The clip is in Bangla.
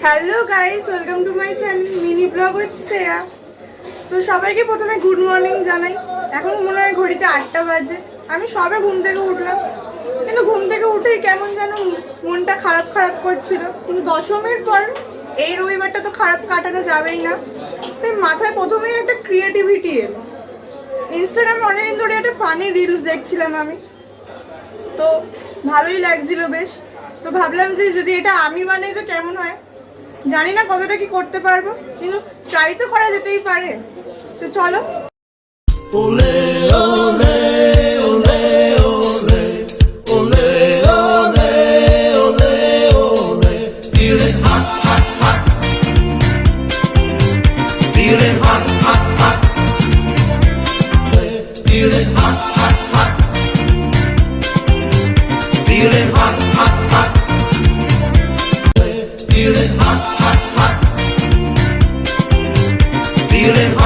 Hello guys, welcome to my channel mini blog with Shreya. তো সবাইকে প্রথমে গুড মর্নিং জানাই। এখন মনে হয় ঘড়িতে 8টা বাজে। আমি সবে ঘুম থেকে উঠলাম, কিন্তু ঘুম থেকে উঠেই কেমন যেন মনটা খারাপ খারাপ করছিল। কিন্তু দশমীর পর এই রবিবারটা তো খারাপ কাটানো যাবেই না, তাই মাথায় প্রথমেই একটা ক্রিয়েটিভিটি এলো। ইনস্টাগ্রামে অনেকদিন ধরে একটা ফানি রিলস দেখছিলাম আমি, তো ভালোই লাগছিল বেশ। তো ভাবলাম যে যদি এটা আমি বানাই তো কেমন হয়। জানি না কতটা কি করতে পারবো, কিন্তু ট্রাই তো করা যেতেই পারে। তো চলো। Ole, ole, ole, ole, ole, ole, ole, ole. Feeling hot, hot, hot. Feeling hot, hot, hot. Feeling hot, hot, hot. Feeling hot, hot, hot. Feeling hot, hot, hot. Feeling hot.